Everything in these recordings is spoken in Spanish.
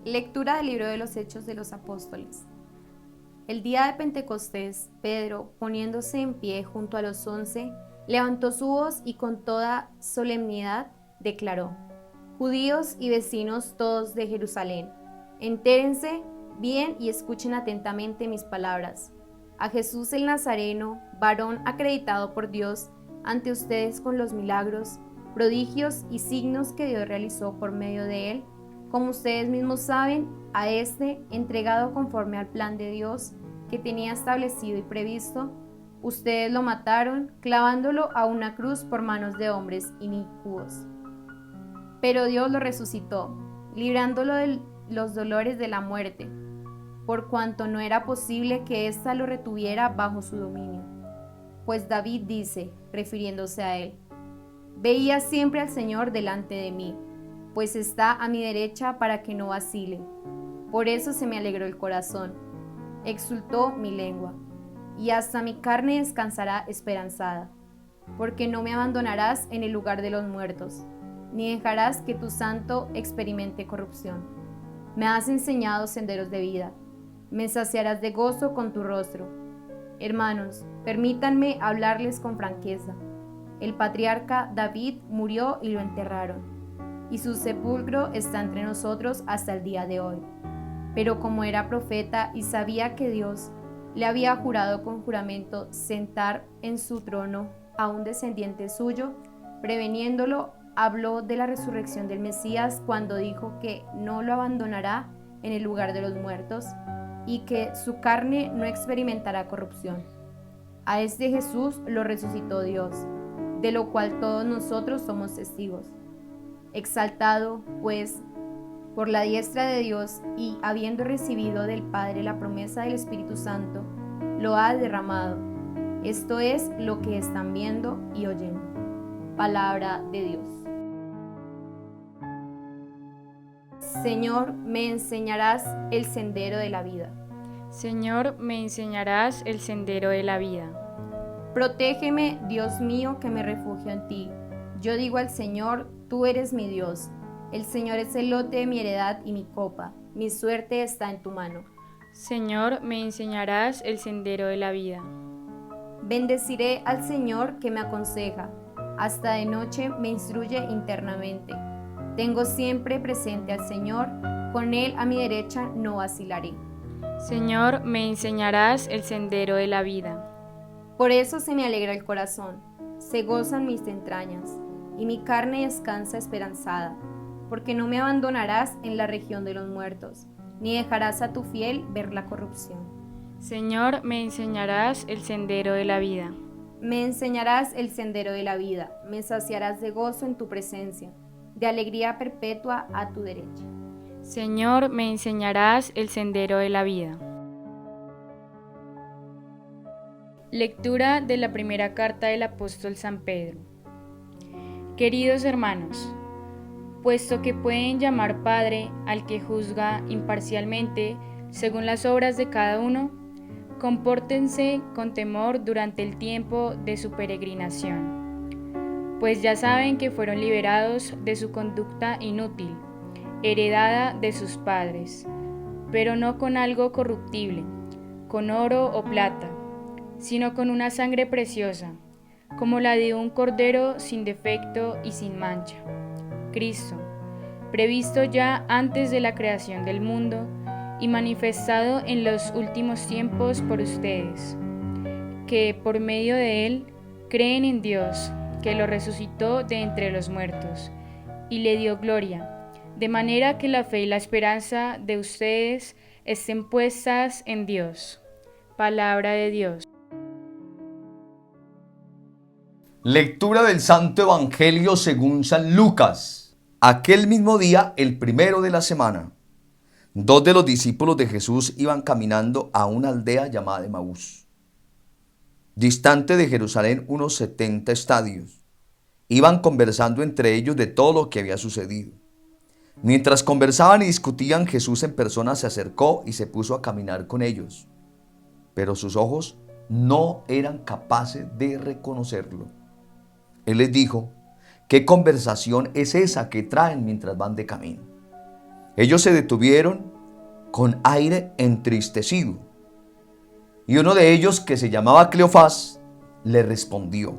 Lectura del libro de los Hechos de los Apóstoles. El día de Pentecostés, Pedro, poniéndose en pie junto a los 11, levantó su voz y con toda solemnidad declaró: Judíos y vecinos todos de Jerusalén, entérense bien y escuchen atentamente mis palabras. A Jesús el Nazareno, varón acreditado por Dios ante ustedes con los milagros, prodigios y signos que Dios realizó por medio de él, como ustedes mismos saben, a este, entregado conforme al plan de Dios que tenía establecido y previsto, ustedes lo mataron, clavándolo a una cruz por manos de hombres inicuos. Pero Dios lo resucitó, librándolo de los dolores de la muerte, por cuanto no era posible que ésta lo retuviera bajo su dominio. Pues David dice, refiriéndose a él: Veía siempre al Señor delante de mí, pues está a mi derecha para que no vacile. Por eso se me alegró el corazón, exultó mi lengua, y hasta mi carne descansará esperanzada, porque no me abandonarás en el lugar de los muertos, ni dejarás que tu santo experimente corrupción. Me has enseñado senderos de vida, me saciarás de gozo con tu rostro. Hermanos, permítanme hablarles con franqueza. El patriarca David murió y lo enterraron, y su sepulcro está entre nosotros hasta el día de hoy. Pero como era profeta y sabía que Dios le había jurado con juramento sentar en su trono a un descendiente suyo, preveniéndolo, habló de la resurrección del Mesías cuando dijo que no lo abandonará en el lugar de los muertos y que su carne no experimentará corrupción. A este Jesús lo resucitó Dios, de lo cual todos nosotros somos testigos. Exaltado, pues, por la diestra de Dios y habiendo recibido del Padre la promesa del Espíritu Santo, lo ha derramado. Esto es lo que están viendo y oyendo. Palabra de Dios. Señor, me enseñarás el sendero de la vida. Señor, me enseñarás el sendero de la vida. Protégeme, Dios mío, que me refugio en ti. Yo digo al Señor, tú eres mi Dios. El Señor es el lote de mi heredad y mi copa. Mi suerte está en tu mano. Señor, me enseñarás el sendero de la vida. Bendeciré al Señor que me aconseja. Hasta de noche me instruye internamente. Tengo siempre presente al Señor. Con Él a mi derecha no vacilaré. Señor, me enseñarás el sendero de la vida. Por eso se me alegra el corazón, se gozan mis entrañas, y mi carne descansa esperanzada, porque no me abandonarás en la región de los muertos, ni dejarás a tu fiel ver la corrupción. Señor, me enseñarás el sendero de la vida. Me enseñarás el sendero de la vida, me saciarás de gozo en tu presencia, de alegría perpetua a tu derecha. Señor, me enseñarás el sendero de la vida. Lectura de la primera carta del apóstol San Pedro. Queridos hermanos, puesto que pueden llamar Padre al que juzga imparcialmente según las obras de cada uno, compórtense con temor durante el tiempo de su peregrinación, pues ya saben que fueron liberados de su conducta inútil, heredada de sus padres, pero no con algo corruptible, con oro o plata, sino con una sangre preciosa, como la de un cordero sin defecto y sin mancha, Cristo, previsto ya antes de la creación del mundo y manifestado en los últimos tiempos por ustedes, que por medio de él creen en Dios, que lo resucitó de entre los muertos y le dio gloria, de manera que la fe y la esperanza de ustedes estén puestas en Dios. Palabra de Dios. Lectura del Santo Evangelio según San Lucas. Aquel mismo día, el primero de la semana, dos de los discípulos de Jesús iban caminando a una aldea llamada Emaús, distante de Jerusalén unos 70 estadios. Iban conversando entre ellos de todo lo que había sucedido. Mientras conversaban y discutían, Jesús en persona se acercó y se puso a caminar con ellos, pero sus ojos no eran capaces de reconocerlo. Él les dijo: ¿qué conversación es esa que traen mientras van de camino? Ellos se detuvieron con aire entristecido. Y uno de ellos, que se llamaba Cleofás, le respondió: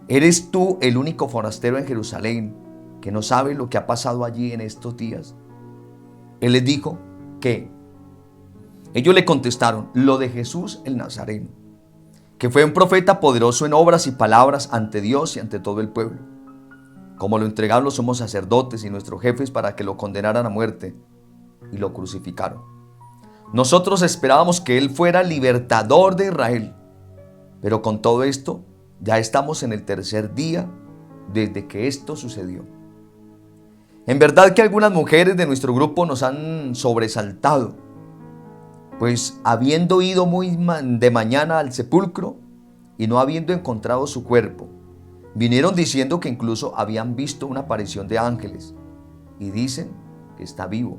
¿eres tú el único forastero en Jerusalén que no sabe lo que ha pasado allí en estos días? Él les dijo que ellos le contestaron: lo de Jesús el Nazareno, que fue un profeta poderoso en obras y palabras ante Dios y ante todo el pueblo. Como lo entregaron los sumos sacerdotes y nuestros jefes para que lo condenaran a muerte, y lo crucificaron. Nosotros esperábamos que Él fuera libertador de Israel, pero con todo esto ya estamos en el tercer día desde que esto sucedió. En verdad que algunas mujeres de nuestro grupo nos han sobresaltado, pues habiendo ido muy de mañana al sepulcro y no habiendo encontrado su cuerpo, vinieron diciendo que incluso habían visto una aparición de ángeles y dicen que está vivo.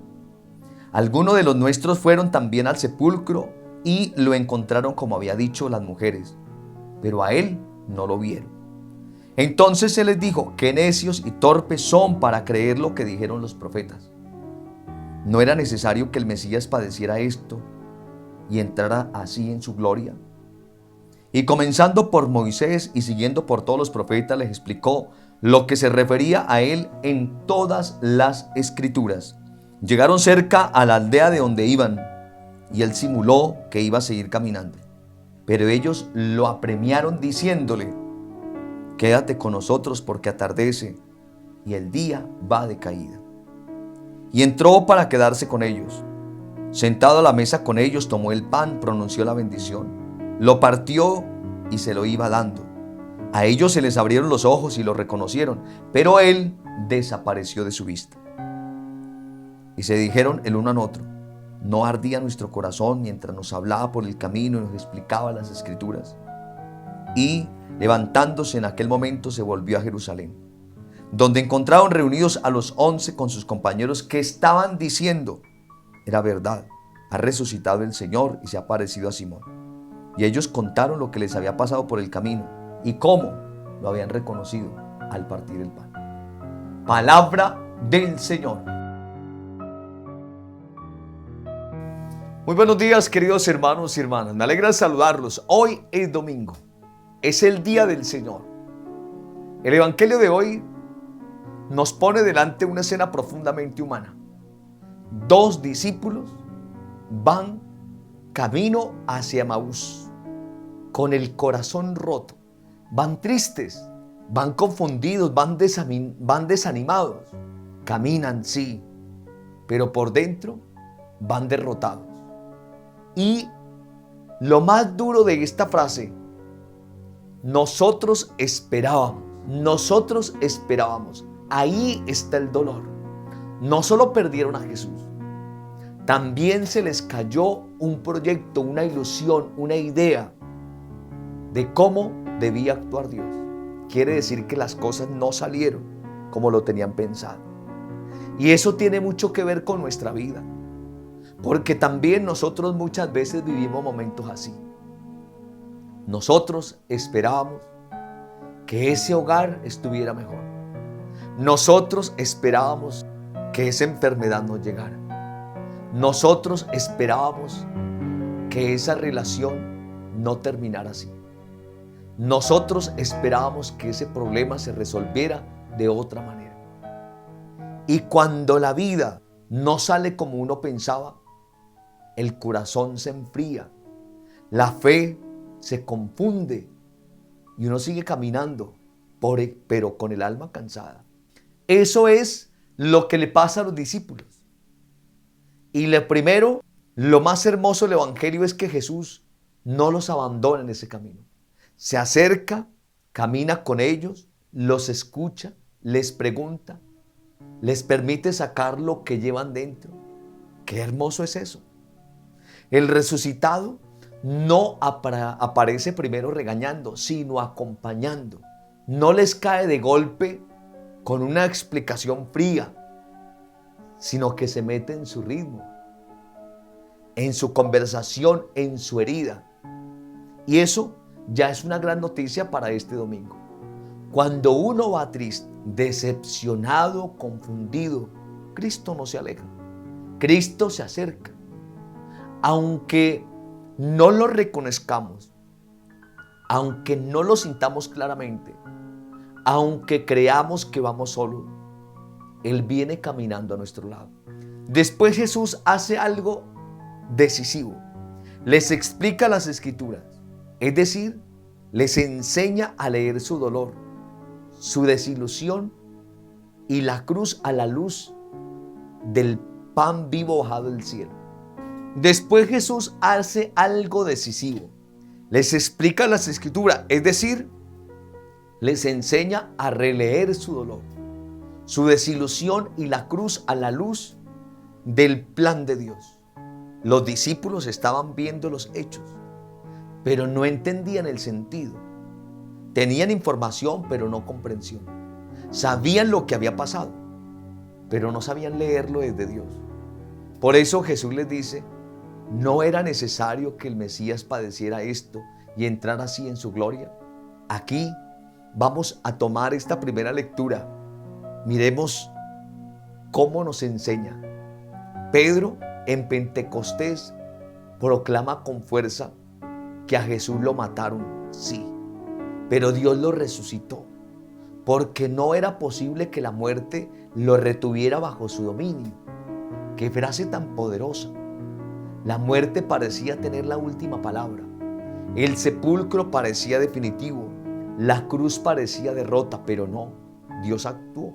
Algunos de los nuestros fueron también al sepulcro y lo encontraron como había dicho las mujeres, pero a él no lo vieron. Entonces se les dijo: qué necios y torpes son para creer lo que dijeron los profetas. ¿No era necesario que el Mesías padeciera esto y entrara así en su gloria? Y comenzando por Moisés y siguiendo por todos los profetas, les explicó lo que se refería a él en todas las escrituras. Llegaron cerca a la aldea de donde iban, y él simuló que iba a seguir caminando. Pero ellos lo apremiaron diciéndole: quédate con nosotros porque atardece y el día va de caída. Y entró para quedarse con ellos. Sentado a la mesa con ellos, tomó el pan, pronunció la bendición, lo partió y se lo iba dando. A ellos se les abrieron los ojos y lo reconocieron, pero él desapareció de su vista. Y se dijeron el uno al otro: ¿no ardía nuestro corazón mientras nos hablaba por el camino y nos explicaba las escrituras? Y levantándose en aquel momento se volvió a Jerusalén, donde encontraron reunidos a los 11 con sus compañeros, que estaban diciendo: era verdad, ha resucitado el Señor y se ha aparecido a Simón. Y ellos contaron lo que les había pasado por el camino y cómo lo habían reconocido al partir el pan. Palabra del Señor. Muy buenos días, queridos hermanos y hermanas. Me alegra saludarlos. Hoy es domingo. Es el día del Señor. El evangelio de hoy nos pone delante una escena profundamente humana. Dos discípulos van camino hacia Emaús con el corazón roto. Van tristes, van confundidos, van desanimados. Caminan, sí, pero por dentro van derrotados. Y lo más duro de esta frase: nosotros esperábamos. Ahí está el dolor. No solo perdieron a Jesús, también se les cayó un proyecto, una ilusión, una idea de cómo debía actuar Dios. Quiere decir que las cosas no salieron como lo tenían pensado. Y eso tiene mucho que ver con nuestra vida, porque también nosotros muchas veces vivimos momentos así. Nosotros esperábamos que ese hogar estuviera mejor. Nosotros esperábamos que esa enfermedad no llegara. Nosotros esperábamos que esa relación no terminara así. Nosotros esperábamos que ese problema se resolviera de otra manera. Y cuando la vida no sale como uno pensaba, el corazón se enfría, la fe se confunde y uno sigue caminando, pero con el alma cansada. Eso es lo que le pasa a los discípulos. Y lo más hermoso del evangelio es que Jesús no los abandona en ese camino. Se acerca, camina con ellos, los escucha, les pregunta, les permite sacar lo que llevan dentro. Qué hermoso es eso. El resucitado no aparece primero regañando, sino acompañando. No les cae de golpe con una explicación fría, sino que se mete en su ritmo, en su conversación, en su herida. Y eso ya es una gran noticia para este domingo. Cuando uno va triste, decepcionado, confundido, Cristo no se aleja. Cristo se acerca. Aunque no lo reconozcamos, aunque no lo sintamos claramente, aunque creamos que vamos solos, Él viene caminando a nuestro lado. Después Jesús hace algo decisivo. Les explica las Escrituras, es decir, les enseña a leer su dolor, su desilusión y la cruz a la luz del pan vivo bajado del cielo. Después Jesús hace algo decisivo. Les explica las Escrituras, es decir, les enseña a releer su dolor, su desilusión y la cruz a la luz del plan de Dios. Los discípulos estaban viendo los hechos, pero no entendían el sentido. Tenían información, pero no comprensión. Sabían lo que había pasado, pero no sabían leerlo desde Dios. Por eso Jesús les dice, ¿no era necesario que el Mesías padeciera esto y entrara así en su gloria? Aquí vamos a tomar esta primera lectura. Miremos cómo nos enseña. Pedro en Pentecostés proclama con fuerza que a Jesús lo mataron, sí, pero Dios lo resucitó, porque no era posible que la muerte lo retuviera bajo su dominio. Qué frase tan poderosa. La muerte parecía tener la última palabra. El sepulcro parecía definitivo. La cruz parecía derrota, pero no. Dios actuó.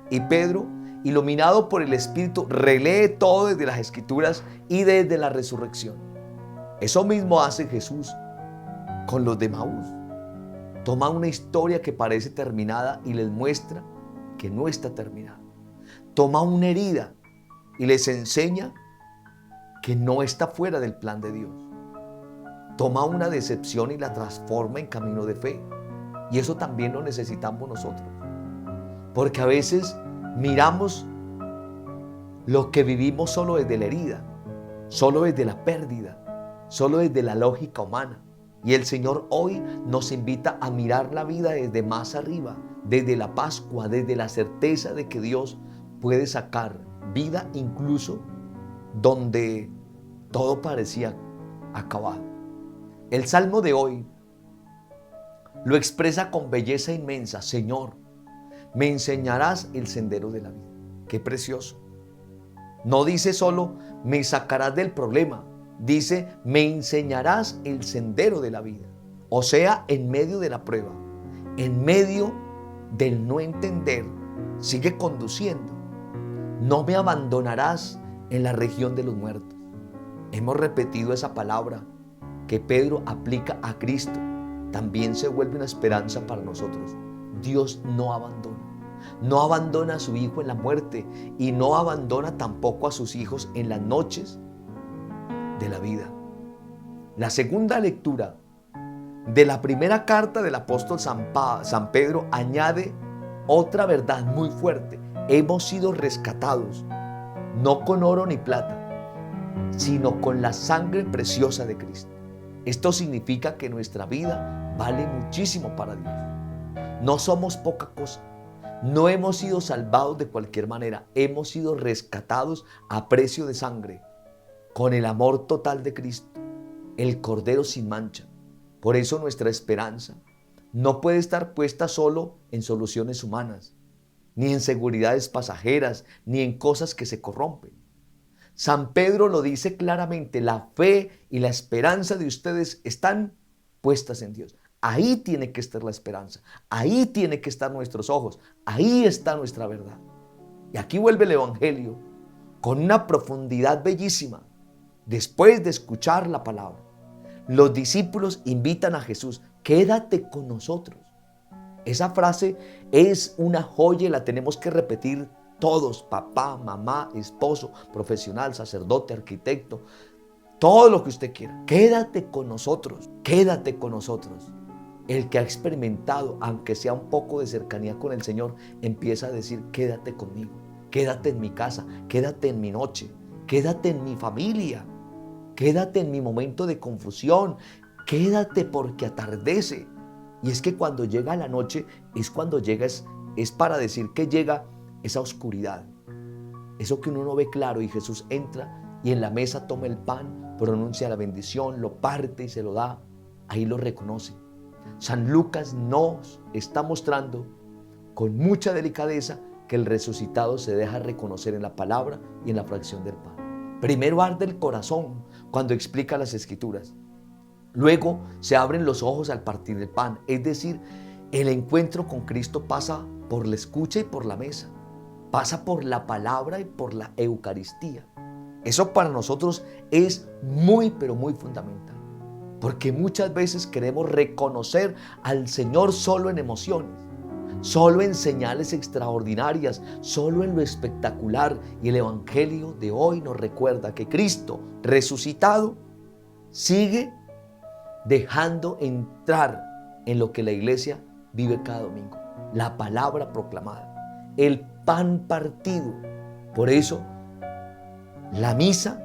Y Pedro, iluminado por el Espíritu, relee todo desde las Escrituras y desde la resurrección. Eso mismo hace Jesús con los de Maús. Toma una historia que parece terminada y les muestra que no está terminada. Toma una herida y les enseña que no está fuera del plan de Dios. Toma una decepción y la transforma en camino de fe. Y eso también lo necesitamos nosotros. Porque a veces miramos lo que vivimos solo desde la herida, solo desde la pérdida, solo desde la lógica humana. Y el Señor hoy nos invita a mirar la vida desde más arriba, desde la Pascua, desde la certeza de que Dios puede sacar vida incluso donde todo parecía acabado. El Salmo de hoy lo expresa con belleza inmensa. Señor, me enseñarás el sendero de la vida. Qué precioso. No dice solo, me sacarás del problema. Dice, me enseñarás el sendero de la vida. O sea, en medio de la prueba, en medio del no entender, sigue conduciendo. No me abandonarás en la región de los muertos. Hemos repetido esa palabra que Pedro aplica a Cristo. También se vuelve una esperanza para nosotros. Dios no abandona. No abandona a su Hijo en la muerte y no abandona tampoco a sus hijos en las noches de la vida. La segunda lectura de la primera carta del apóstol San Pedro añade otra verdad muy fuerte. Hemos sido rescatados, no con oro ni plata, sino con la sangre preciosa de Cristo. Esto significa que nuestra vida vale muchísimo para Dios. No somos poca cosa. No hemos sido salvados de cualquier manera. Hemos sido rescatados a precio de sangre, con el amor total de Cristo, el Cordero sin mancha. Por eso nuestra esperanza no puede estar puesta solo en soluciones humanas, ni en seguridades pasajeras, ni en cosas que se corrompen. San Pedro lo dice claramente, la fe y la esperanza de ustedes están puestas en Dios. Ahí tiene que estar la esperanza, ahí tiene que estar nuestros ojos, ahí está nuestra verdad. Y aquí vuelve el Evangelio con una profundidad bellísima. Después de escuchar la palabra, los discípulos invitan a Jesús, quédate con nosotros. Esa frase es una joya y la tenemos que repetir todos, papá, mamá, esposo, profesional, sacerdote, arquitecto, todo lo que usted quiera. Quédate con nosotros, quédate con nosotros. El que ha experimentado, aunque sea un poco de cercanía con el Señor, empieza a decir, quédate conmigo, quédate en mi casa, quédate en mi noche, quédate en mi familia, quédate en mi momento de confusión, quédate porque atardece. Y es que cuando llega la noche, es cuando llega, es para decir que llega esa oscuridad, eso que uno no ve claro, y Jesús entra y en la mesa toma el pan, pronuncia la bendición, lo parte y se lo da. Ahí lo reconoce. San Lucas nos está mostrando con mucha delicadeza que el resucitado se deja reconocer en la palabra y en la fracción del pan. Primero arde el corazón cuando explica las Escrituras. Luego se abren los ojos al partir el pan. Es decir, el encuentro con Cristo pasa por la escucha y por la mesa. Pasa por la palabra y por la Eucaristía. Eso para nosotros es muy, pero muy fundamental. Porque muchas veces queremos reconocer al Señor solo en emociones, solo en señales extraordinarias, solo en lo espectacular. Y el Evangelio de hoy nos recuerda que Cristo resucitado sigue dejando entrar en lo que la iglesia vive cada domingo. La palabra proclamada, el pan partido. Por eso, la misa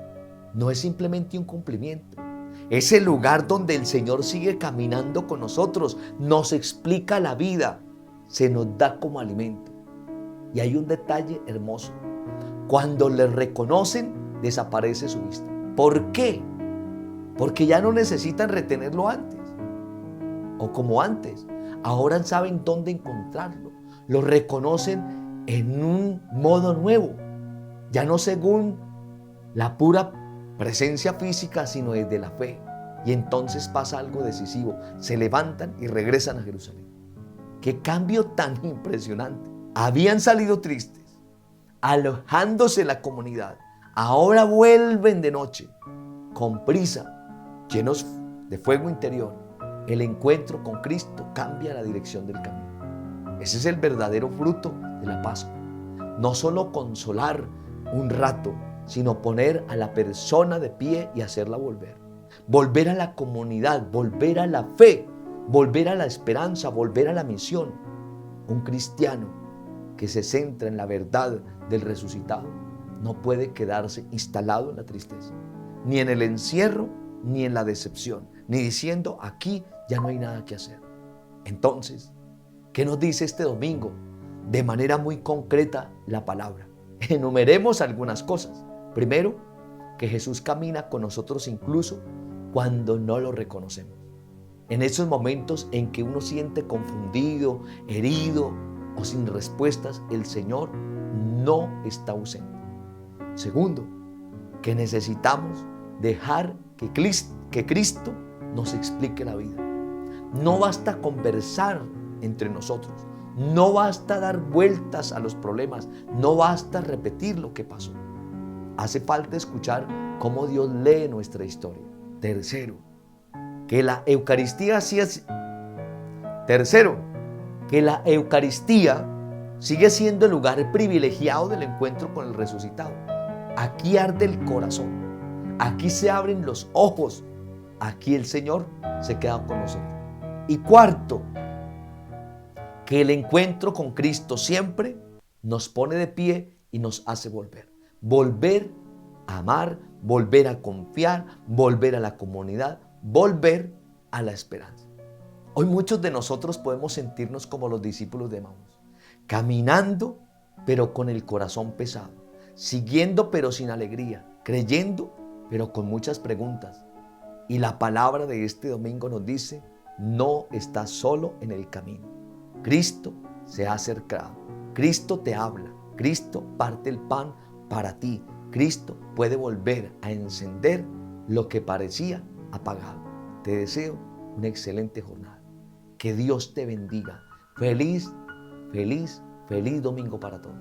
no es simplemente un cumplimiento. Es el lugar donde el Señor sigue caminando con nosotros, nos explica la vida, se nos da como alimento. Y hay un detalle hermoso. Cuando le reconocen, desaparece su vista. ¿Por qué? Porque ya no necesitan retenerlo antes, o como antes. Ahora saben dónde encontrarlo. Lo reconocen en un modo nuevo, ya no según la pura presencia física, sino desde la fe. Y entonces pasa algo decisivo. Se levantan y regresan a Jerusalén. ¡Qué cambio tan impresionante! Habían salido tristes, alejándose de la comunidad. Ahora vuelven de noche, con prisa, llenos de fuego interior. El encuentro con Cristo cambia la dirección del camino. Ese es el verdadero fruto de la Pascua. No solo consolar un rato, sino poner a la persona de pie y hacerla volver. Volver a la comunidad, volver a la fe, volver a la esperanza, volver a la misión. Un cristiano que se centra en la verdad del resucitado no puede quedarse instalado en la tristeza, ni en el encierro, ni en la decepción, ni diciendo aquí ya no hay nada que hacer. Entonces, ¿qué nos dice este domingo? De manera muy concreta la palabra. Enumeremos algunas cosas. Primero, que Jesús camina con nosotros incluso cuando no lo reconocemos. En esos momentos en que uno siente confundido, herido o sin respuestas, el Señor no está ausente. Segundo, que necesitamos dejar que Cristo nos explique la vida. No basta conversar entre nosotros, no basta dar vueltas a los problemas, no basta repetir lo que pasó. Hace falta escuchar cómo Dios lee nuestra historia. Tercero, que la Eucaristía sigue siendo el lugar privilegiado del encuentro con el resucitado. Aquí arde el corazón, aquí se abren los ojos, aquí el Señor se queda con nosotros. Y cuarto, que el encuentro con Cristo siempre nos pone de pie y nos hace volver. Volver a amar, volver a confiar, volver a la comunidad, volver a la esperanza. Hoy muchos de nosotros podemos sentirnos como los discípulos de Emaús, caminando pero con el corazón pesado, siguiendo pero sin alegría, creyendo pero con muchas preguntas. Y la palabra de este domingo nos dice, no estás solo en el camino. Cristo se ha acercado, Cristo te habla, Cristo parte el pan para ti. Cristo puede volver a encender lo que parecía apagado. Te deseo una excelente jornada. Que Dios te bendiga. Feliz, feliz, feliz domingo para todos.